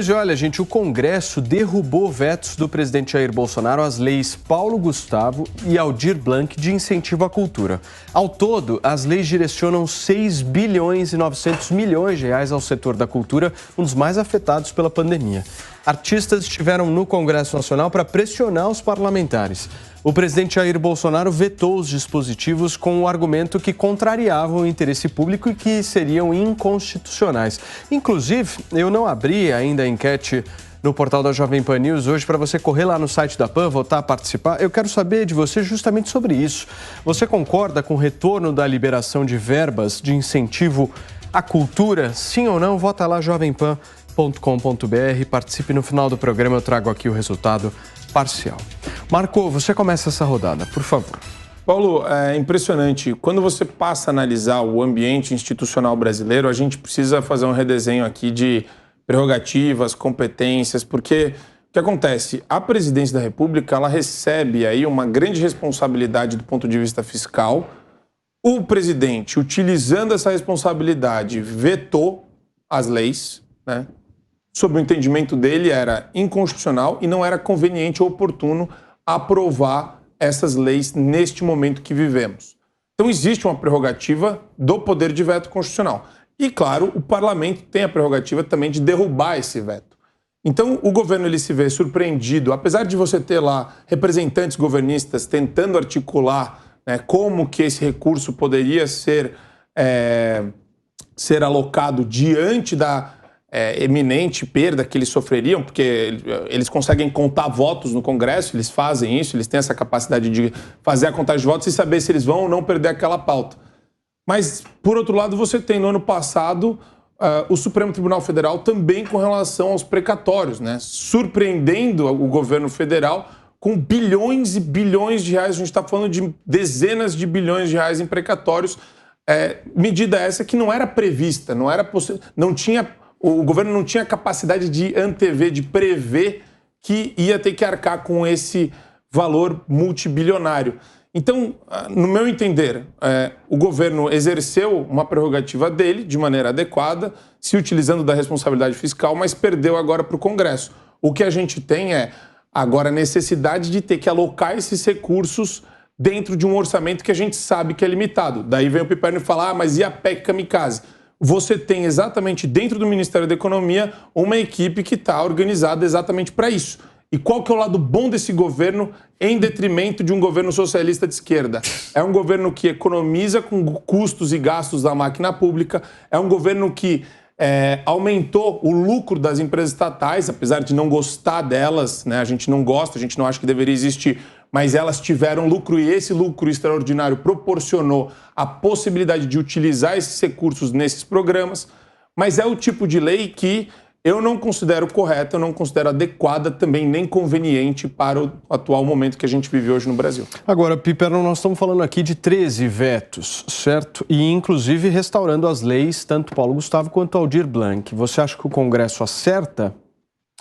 E olha, gente, o Congresso derrubou vetos do presidente Jair Bolsonaro às leis Paulo Gustavo e Aldir Blanc de incentivo à cultura. Ao todo, as leis direcionam 6 bilhões e 900 milhões de reais ao setor da cultura, um dos mais afetados pela pandemia. Artistas estiveram no Congresso Nacional para pressionar os parlamentares. O presidente Jair Bolsonaro vetou os dispositivos com o argumento que contrariavam o interesse público e que seriam inconstitucionais. Inclusive, eu não abri ainda a enquete no portal da Jovem Pan News hoje para você correr lá no site da PAN, votar, participar. Eu quero saber de você justamente sobre isso. Você concorda com o retorno da liberação de verbas de incentivo à cultura? Sim ou não? Vota lá, jovempan.com.br. Participe. No final do programa, eu trago aqui o resultado parcial. Marco, você começa essa rodada, por favor. Paulo, é impressionante. Quando você passa a analisar o ambiente institucional brasileiro, a gente precisa fazer um redesenho aqui de prerrogativas, competências, porque o que acontece? A presidência da República, ela recebe aí uma grande responsabilidade do ponto de vista fiscal. O presidente, utilizando essa responsabilidade, vetou as leis, né? Sob o entendimento dele, era inconstitucional e não era conveniente ou oportuno aprovar essas leis neste momento que vivemos. Então existe uma prerrogativa do poder de veto constitucional. E, claro, o parlamento tem a prerrogativa também de derrubar esse veto. Então o governo ele se vê surpreendido, apesar de você ter lá representantes governistas tentando articular, né, como que esse recurso poderia ser alocado diante da eminente perda que eles sofreriam, porque eles conseguem contar votos no Congresso, eles fazem isso, eles têm essa capacidade de fazer a contagem de votos e saber se eles vão ou não perder aquela pauta. Mas, por outro lado, você tem no ano passado o Supremo Tribunal Federal também com relação aos precatórios, né? Surpreendendo o governo federal com bilhões e bilhões de reais, a gente está falando de dezenas de bilhões de reais em precatórios, medida essa que não era prevista, não era não tinha. O governo não tinha capacidade de antever, de prever que ia ter que arcar com esse valor multibilionário. Então, no meu entender, o governo exerceu uma prerrogativa dele de maneira adequada, se utilizando da responsabilidade fiscal, mas perdeu agora para o Congresso. O que a gente tem agora a necessidade de ter que alocar esses recursos dentro de um orçamento que a gente sabe que é limitado. Daí vem o Piperno e fala, mas e a PEC Kamikaze? Você tem exatamente dentro do Ministério da Economia uma equipe que está organizada exatamente para isso. E qual que é o lado bom desse governo em detrimento de um governo socialista de esquerda? É um governo que economiza com custos e gastos da máquina pública, é um governo que aumentou o lucro das empresas estatais, apesar de não gostar delas, né? A gente não gosta, a gente não acha que deveria existir, mas elas tiveram lucro e esse lucro extraordinário proporcionou a possibilidade de utilizar esses recursos nesses programas, mas é o tipo de lei que eu não considero correta, eu não considero adequada, também nem conveniente para o atual momento que a gente vive hoje no Brasil. Agora, Piperno, nós estamos falando aqui de 13 vetos, certo? E inclusive restaurando as leis, tanto Paulo Gustavo quanto Aldir Blanc. Você acha que o Congresso acerta?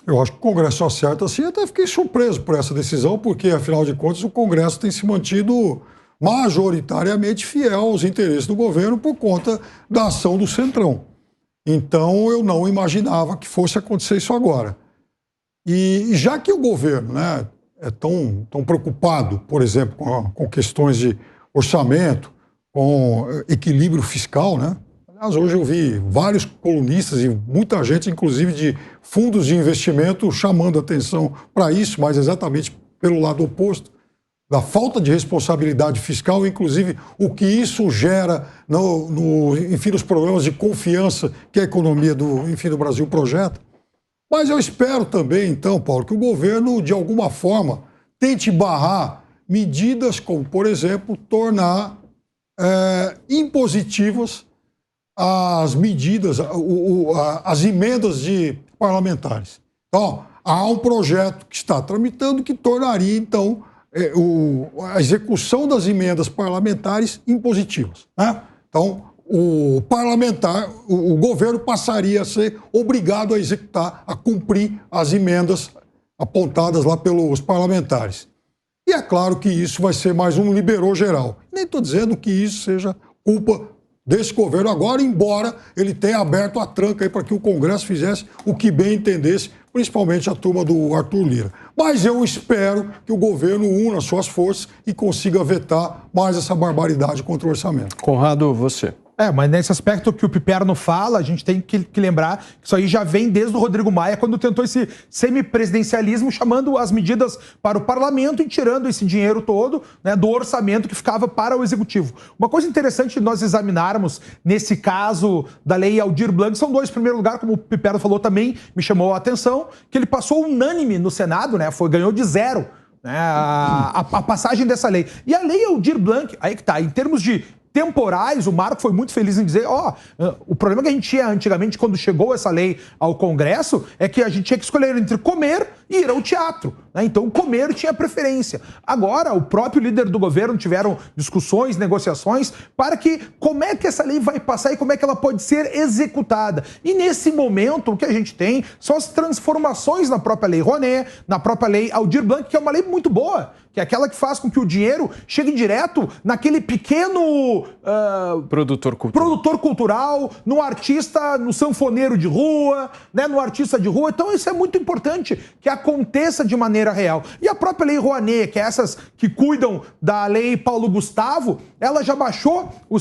Eu acho que o Congresso acerta, sim. Até fiquei surpreso por essa decisão, porque, afinal de contas, o Congresso tem se mantido majoritariamente fiel aos interesses do governo por conta da ação do Centrão. Então, eu não imaginava que fosse acontecer isso agora. E já que o governo, né, é tão preocupado, por exemplo, com questões de orçamento, com equilíbrio fiscal, né? Aliás, hoje eu vi vários colunistas e muita gente, inclusive de fundos de investimento, chamando atenção para isso, mas exatamente pelo lado oposto, da falta de responsabilidade fiscal, inclusive o que isso gera enfim, nos problemas de confiança que a economia do Brasil projeta. Mas eu espero também, então, Paulo, que o governo, de alguma forma, tente barrar medidas como, por exemplo, tornar impositivas as medidas, as emendas de parlamentares. Então, há um projeto que está tramitando que tornaria, então, a execução das emendas parlamentares impositivas, né? Então, o governo passaria a ser obrigado a executar, a cumprir as emendas apontadas lá pelos parlamentares. E é claro que isso vai ser mais um liberou geral. Nem estou dizendo que isso seja culpa desse governo agora, embora ele tenha aberto a tranca aí para que o Congresso fizesse o que bem entendesse, principalmente a turma do Arthur Lira. Mas eu espero que o governo una suas forças e consiga vetar mais essa barbaridade contra o orçamento. Conrado, você. Mas nesse aspecto que o Piperno fala, a gente tem que lembrar que isso aí já vem desde o Rodrigo Maia, quando tentou esse semipresidencialismo, chamando as medidas para o parlamento e tirando esse dinheiro todo, né, do orçamento que ficava para o executivo. Uma coisa interessante de nós examinarmos nesse caso da lei Aldir Blanc são dois. Em primeiro lugar, como o Piperno falou também, me chamou a atenção, que ele passou unânime no Senado, né, ganhou de 0. A passagem dessa lei. E a lei Aldir Blanc, aí que tá, em termos de temporais, o Marco foi muito feliz em dizer, o problema que a gente tinha antigamente quando chegou essa lei ao Congresso é que a gente tinha que escolher entre comer e ir ao teatro, né? Então comer tinha preferência. Agora, o próprio líder do governo tiveram discussões, negociações para que como é que essa lei vai passar e como é que ela pode ser executada. E nesse momento o que a gente tem são as transformações na própria lei Rouanet, na própria lei Aldir Blanc, que é uma lei muito boa, que é aquela que faz com que o dinheiro chegue direto naquele pequeno produtor cultural, no artista, no sanfoneiro de rua, né, no artista de rua. Então isso é muito importante, que aconteça de maneira real. E a própria lei Rouanet, que é essas que cuidam da lei Paulo Gustavo, ela já baixou o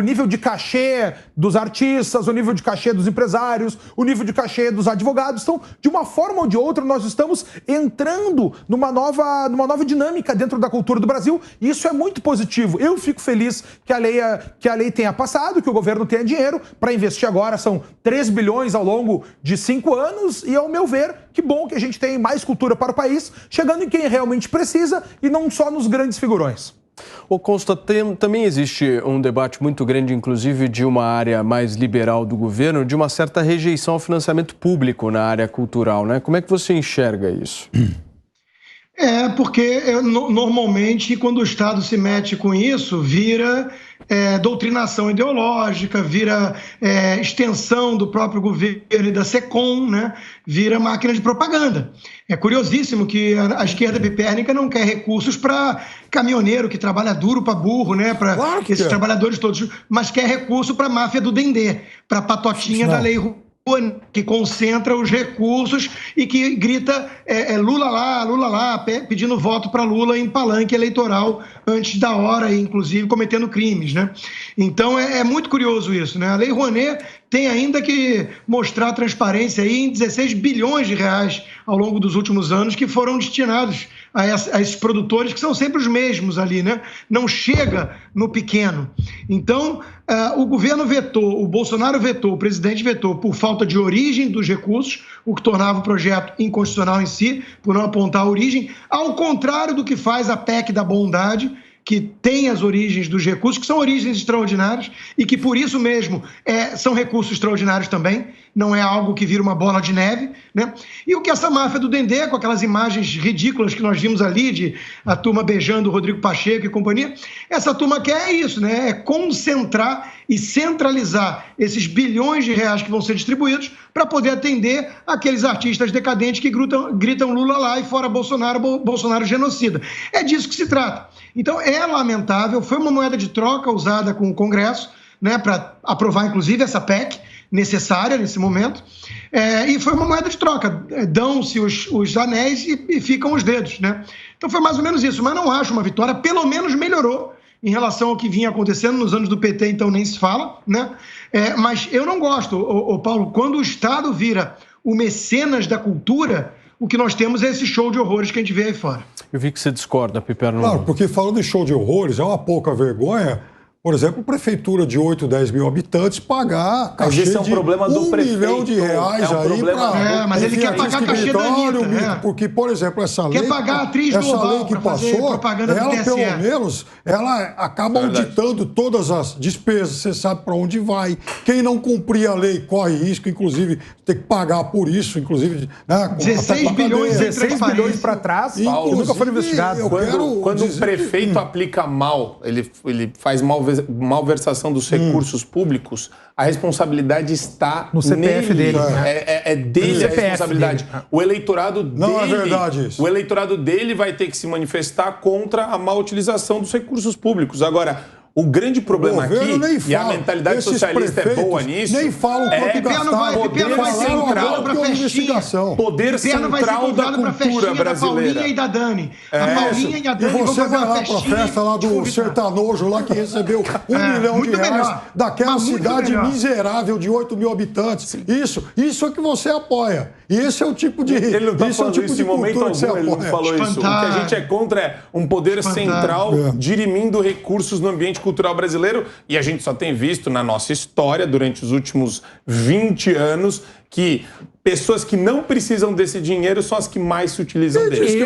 nível de cachê dos artistas, o nível de cachê dos empresários, o nível de cachê dos advogados. Então, de uma forma ou de outra, nós estamos entrando numa nova dinâmica dentro da cultura do Brasil, e isso é muito positivo. Eu fico feliz que a lei tenha passado, que o governo tenha dinheiro para investir agora, são 3 bilhões ao longo de 5 anos, e ao meu ver, que bom que a gente tem mais cultura para o país, chegando em quem realmente precisa e não só nos grandes figurões. Ô Consta, também existe um debate muito grande, inclusive de uma área mais liberal do governo, de uma certa rejeição ao financiamento público na área cultural, né? Como é que você enxerga isso? Porque normalmente quando o Estado se mete com isso, vira doutrinação ideológica, vira extensão do próprio governo e da SECOM, né? Vira máquina de propaganda. É curiosíssimo que a esquerda pipérnica não quer recursos para caminhoneiro que trabalha duro para burro, né? Para esses trabalhadores todos, mas quer recurso para a máfia do Dendê, para a patotinha da lei que concentra os recursos e que grita Lula lá, pedindo voto para Lula em palanque eleitoral antes da hora, inclusive cometendo crimes, né? Então é muito curioso isso, né? A Lei Rouanet tem ainda que mostrar transparência aí em 16 bilhões de reais ao longo dos últimos anos que foram destinados a esses produtores que são sempre os mesmos ali, né? Não chega no pequeno. Então, o governo vetou, o Bolsonaro vetou, o presidente vetou por falta de origem dos recursos, o que tornava o projeto inconstitucional em si, por não apontar a origem, ao contrário do que faz a PEC da bondade, que tem as origens dos recursos, que são origens extraordinárias e que, por isso mesmo, são recursos extraordinários também, não é algo que vira uma bola de neve, né? E o que essa máfia do Dendê, com aquelas imagens ridículas que nós vimos ali, de a turma beijando o Rodrigo Pacheco e companhia, essa turma quer isso, né? É concentrar e centralizar esses bilhões de reais que vão ser distribuídos para poder atender aqueles artistas decadentes que gritam Lula lá e fora Bolsonaro, Bolsonaro genocida. É disso que se trata. Então, é lamentável, foi uma moeda de troca usada com o Congresso, né, para aprovar, inclusive, essa PEC necessária nesse momento, e foi uma moeda de troca. Dão-se os anéis e ficam os dedos, né? Então, foi mais ou menos isso, mas não acho uma vitória, pelo menos melhorou em relação ao que vinha acontecendo nos anos do PT, então nem se fala, né? Mas eu não gosto, Paulo, quando o Estado vira o mecenas da cultura, o que nós temos é esse show de horrores que a gente vê aí fora. Eu vi que você discorda, Piperno. Claro, porque falando em show de horrores, é uma pouca vergonha, por exemplo, prefeitura de 8, 10 mil habitantes pagar cachê de R$1 milhão de reais aí para... mas ele quer pagar cachê da Anitta, porque, por exemplo, essa lei... Quer pagar a atriz global que passou, ela pelo menos, ela acaba auditando todas as despesas, você sabe para onde vai. Quem não cumprir a lei corre risco, inclusive, ter que pagar por isso, inclusive... Né, 16 bilhões para trás, Paulo, nunca foi investigado. Quando o prefeito aplica mal, ele faz malversação dos recursos públicos, a responsabilidade está no CPF dele. É dele a responsabilidade. Dele. O eleitorado dele, não é verdade isso. O eleitorado dele vai ter que se manifestar contra a má utilização dos recursos públicos. Agora, O grande problema aqui, nem e a mentalidade socialista é boa nisso, nem falam quanto gastaram. Poder central para investigação. Poder central da cultura brasileira. Da Paulinha e da Dani. A Paulinha e a Dani e você vai lá para a festa lá do sertanojo lá que recebeu R$1 milhão daquela cidade miserável de 8 mil habitantes. Isso é que você apoia. E esse é o tipo de ele não tá falando tipo isso de em momento algum, ele não falou isso. O que a gente é contra é um poder central dirimindo recursos no ambiente cultural brasileiro, e a gente só tem visto na nossa história durante os últimos 20 anos que pessoas que não precisam desse dinheiro são as que mais se utilizam dele.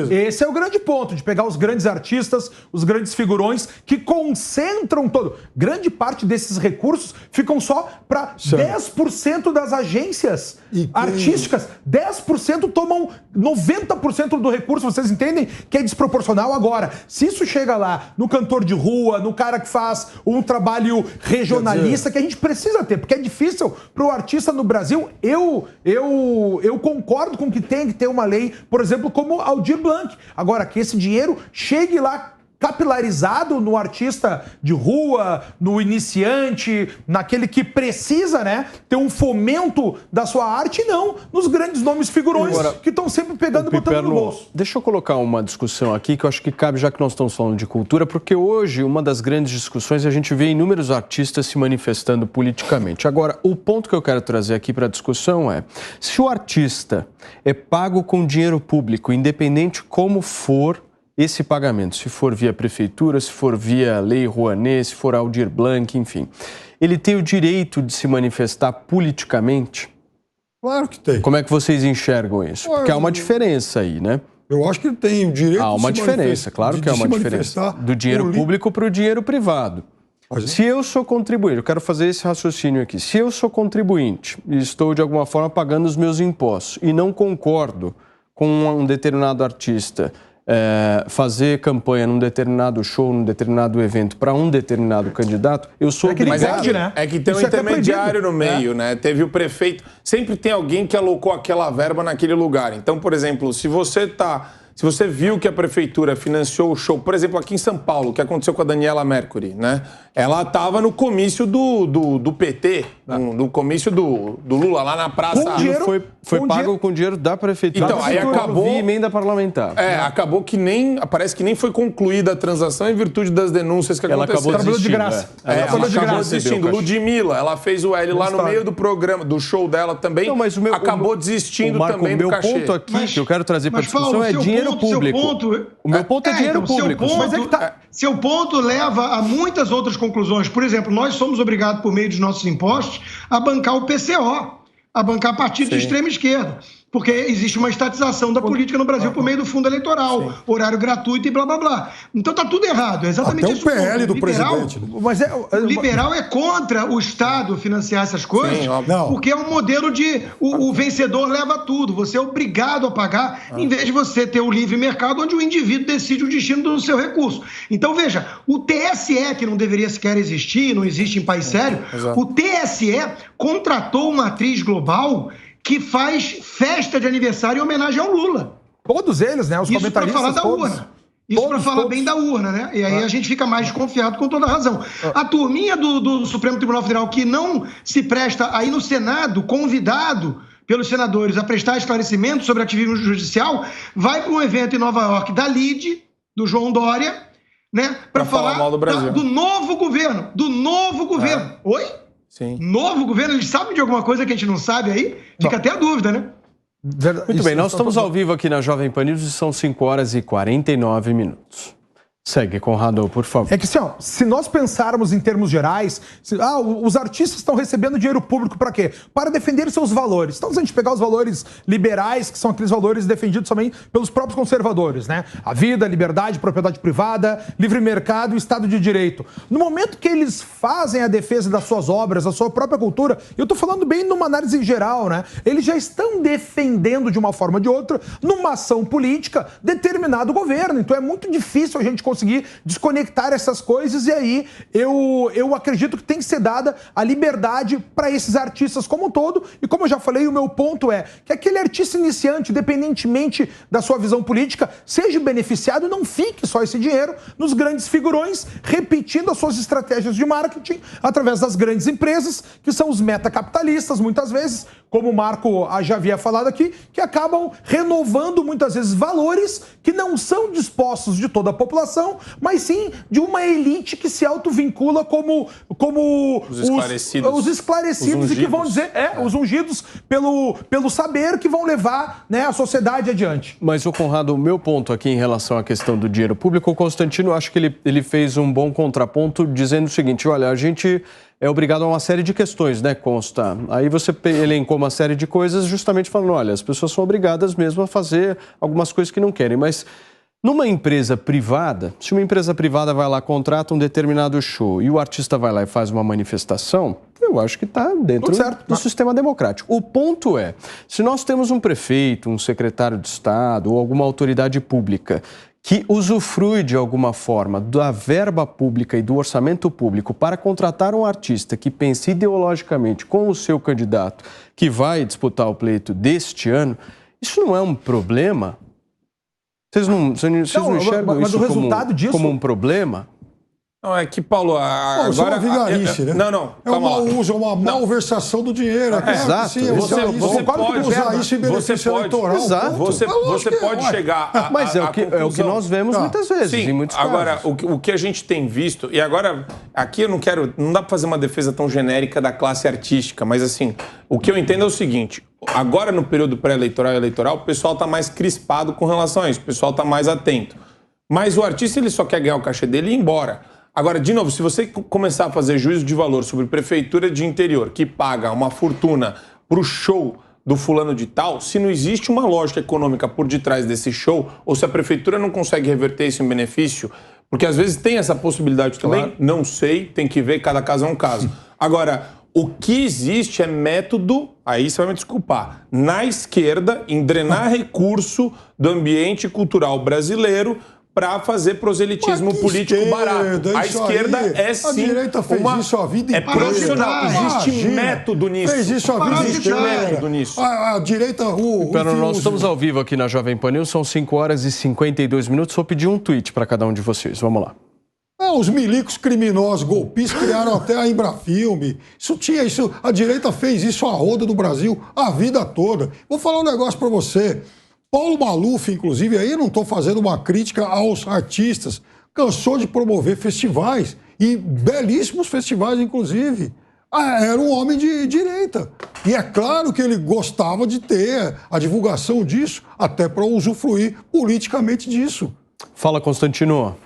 Esse é o grande ponto, de pegar os grandes artistas, os grandes figurões, que concentram todo. Grande parte desses recursos ficam só para 10% das agências artísticas. 10% tomam 90% do recurso, vocês entendem que é desproporcional? Agora, se isso chega lá no cantor de rua, no cara que faz um trabalho regionalista, que a gente precisa ter, porque é difícil para o artista no Brasil. Eu concordo com que tem que ter uma lei, por exemplo, como Aldir Blanc. Agora, que esse dinheiro chegue lá capilarizado no artista de rua, no iniciante, naquele que precisa, né, ter um fomento da sua arte, e não nos grandes nomes figurões que estão sempre pegando e botando no bolso. Deixa eu colocar uma discussão aqui que eu acho que cabe, já que nós estamos falando de cultura, porque hoje uma das grandes discussões a gente vê inúmeros artistas se manifestando politicamente. Agora, o ponto que eu quero trazer aqui para a discussão é: se o artista é pago com dinheiro público, independente como for esse pagamento, se for via prefeitura, se for via Lei Rouanet, se for Aldir Blanc, enfim, ele tem o direito de se manifestar politicamente? Claro que tem. Como é que vocês enxergam isso? Porque há uma diferença aí, né? Eu acho que ele tem o direito há uma diferença, claro que há uma diferença do dinheiro público para o dinheiro privado. Se eu sou contribuinte, eu quero fazer esse raciocínio aqui, se eu sou contribuinte e estou de alguma forma pagando os meus impostos e não concordo com um determinado artista fazer campanha num determinado show, num determinado evento para um determinado candidato, eu sou obrigado. É que tem um intermediário no meio, né? Teve o prefeito, sempre tem alguém que alocou aquela verba naquele lugar. Então, por exemplo, se você viu que a prefeitura financiou o show, por exemplo, aqui em São Paulo, o que aconteceu com a Daniela Mercury, né? Ela estava no comício do PT, no comício do Lula, lá na praça. Foi pago com dinheiro da prefeitura. Então, aí acabou... via emenda parlamentar. Acabou que parece que nem foi concluída a transação em virtude das denúncias que aconteceram. Trabalhou de graça. Ela acabou desistindo. Ludmilla, ela fez o L lá no meio do programa, do show dela também, acabou desistindo também do cachê. O meu ponto aqui que eu quero trazer para a discussão é dinheiro público. O meu ponto é dinheiro público. Seu ponto leva a muitas outras conclusões. Por exemplo, nós somos obrigados, por meio dos nossos impostos, a bancar o PCO, a bancar partido de extrema esquerda. Porque existe uma estatização da política no Brasil por meio do fundo eleitoral, horário gratuito e blá, blá, blá. Então tá tudo errado, é exatamente até isso. O PL do presidente. Mas o liberal é contra o Estado financiar essas coisas, porque é um modelo de o vencedor leva tudo, você é obrigado a pagar, em vez de você ter o livre mercado, onde o indivíduo decide o destino do seu recurso. Então, veja, o TSE, que não deveria sequer existir, não existe em país sério, o TSE contratou uma atriz global que faz festa de aniversário em homenagem ao Lula. Todos eles, né? Os comentaristas. Isso para falar da urna. Isso para falar bem da urna, né? E aí a gente fica mais desconfiado com toda a razão. A turminha do Supremo Tribunal Federal que não se presta aí no Senado, convidado pelos senadores a prestar esclarecimento sobre ativismo judicial, vai para um evento em Nova York da LIDE, do João Dória, né? Para falar mal do Brasil. Do novo governo. Do novo governo. Oi? Sim. Novo governo, eles sabem de alguma coisa que a gente não sabe aí? Fica até a dúvida, né? Muito bem, nós estamos ao vivo aqui na Jovem Pan News e são 5h49. Segue, Conrado, por favor. É que assim, se nós pensarmos em termos gerais, os artistas estão recebendo dinheiro público para quê? Para defender seus valores. Então, se a gente pegar os valores liberais, que são aqueles valores defendidos também pelos próprios conservadores, né? A vida, a liberdade, propriedade privada, livre mercado e Estado de Direito. No momento que eles fazem a defesa das suas obras, da sua própria cultura, eu estou falando bem numa análise geral, né? Eles já estão defendendo de uma forma ou de outra, numa ação política, determinado governo. Então, é muito difícil a gente conseguir conseguir desconectar essas coisas, e aí eu acredito que tem que ser dada a liberdade para esses artistas como um todo, e como eu já falei, o meu ponto é que aquele artista iniciante, independentemente da sua visão política, seja beneficiado, não fique só esse dinheiro nos grandes figurões, repetindo as suas estratégias de marketing através das grandes empresas, que são os metacapitalistas, muitas vezes, como o Marco já havia falado aqui, que acabam renovando muitas vezes valores que não são dispostos de toda a população, mas sim de uma elite que se autovincula como os esclarecidos e que vão dizer, os ungidos pelo saber, que vão levar, né, a sociedade adiante. Mas, o Conrado, o meu ponto aqui em relação à questão do dinheiro público, o Constantino, acho que ele fez um bom contraponto dizendo o seguinte: olha, a gente é obrigado a uma série de questões, né, Consta? Aí você elencou uma série de coisas justamente falando, olha, as pessoas são obrigadas mesmo a fazer algumas coisas que não querem, mas numa empresa privada, se uma empresa privada vai lá, contrata um determinado show e o artista vai lá e faz uma manifestação, eu acho que está dentro do sistema democrático. O ponto é, se nós temos um prefeito, um secretário de Estado ou alguma autoridade pública que usufrui de alguma forma da verba pública e do orçamento público para contratar um artista que pense ideologicamente com o seu candidato que vai disputar o pleito deste ano, isso não é um problema? Vocês não enxergam isso como um problema? Não, é que, Paulo, agora... Isso é uma vigarice, né? Não, calma lá. É uma malversação do dinheiro. Exato. Você pode usar isso em benefício eleitoral. Exato. Você pode chegar Mas é o que nós vemos muitas vezes, em muitos casos. Agora, o que a gente tem visto, e agora, aqui não dá para fazer uma defesa tão genérica da classe artística, mas assim, o que eu entendo é o seguinte: agora no período pré-eleitoral e eleitoral, o pessoal está mais crispado com relação a isso, o pessoal está mais atento. Mas o artista, ele só quer ganhar o cachê dele e ir embora. Agora, de novo, se você começar a fazer juízo de valor sobre prefeitura de interior que paga uma fortuna para o show do fulano de tal, se não existe uma lógica econômica por detrás desse show, ou se a prefeitura não consegue reverter isso em benefício, porque às vezes tem essa possibilidade também, não sei, tem que ver, cada caso é um caso. Agora, o que existe é método, aí você vai me desculpar, na esquerda, em drenar recurso do ambiente cultural brasileiro para fazer proselitismo político barato. A esquerda é sim. A direita fez isso a vida inteira. É profissional. Existe método nisso. Fez isso a vida inteira. A direita. Nós estamos ao vivo aqui na Jovem Pan News, são 5 horas e 52 minutos. Vou pedir um tweet para cada um de vocês. Vamos lá. Os milicos criminosos, golpistas, criaram até a Embrafilme. Isso, a direita fez isso a roda do Brasil a vida toda. Vou falar um negócio para você. Paulo Maluf, inclusive, aí eu não estou fazendo uma crítica aos artistas, cansou de promover festivais, e belíssimos festivais, inclusive. Era um homem de direita. E é claro que ele gostava de ter a divulgação disso, até para usufruir politicamente disso. Fala, Constantino.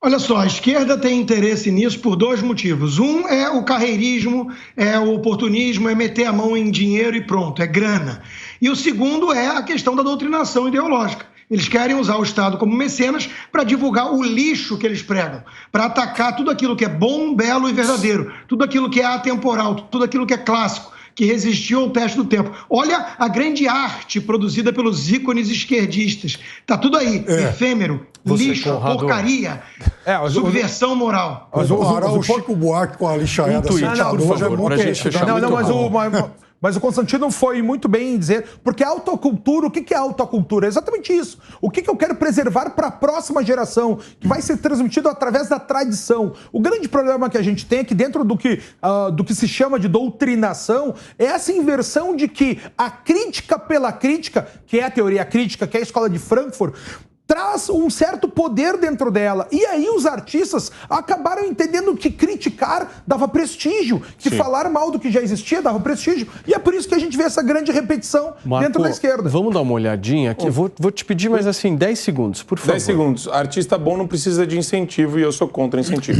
Olha só, a esquerda tem interesse nisso por dois motivos. Um é o carreirismo, é o oportunismo, é meter a mão em dinheiro e pronto, é grana. E o segundo é a questão da doutrinação ideológica. Eles querem usar o Estado como mecenas para divulgar o lixo que eles pregam, para atacar tudo aquilo que é bom, belo e verdadeiro, tudo aquilo que é atemporal, tudo aquilo que é clássico, que resistiu ao teste do tempo. Olha a grande arte produzida pelos ícones esquerdistas. Tá tudo aí, efêmero, lixo, Conrado, porcaria, subversão moral. O Chico Buarque com a lixaiada. Por favor, pra gente fechar. Mas o Constantino foi muito bem em dizer, porque autocultura, o que é autocultura? É exatamente isso. O que eu quero preservar para a próxima geração, que vai ser transmitido através da tradição. O grande problema que a gente tem é que dentro do que se chama de doutrinação, é essa inversão de que a crítica pela crítica, que é a teoria crítica, que é a escola de Frankfurt, traz um certo poder dentro dela. E aí os artistas acabaram entendendo que criticar dava prestígio, que falar mal do que já existia dava prestígio. E é por isso que a gente vê essa grande repetição dentro da esquerda. Vamos dar uma olhadinha aqui. Vou te pedir mais assim, 10 segundos, por favor. 10 segundos. Artista bom não precisa de incentivo e eu sou contra incentivo.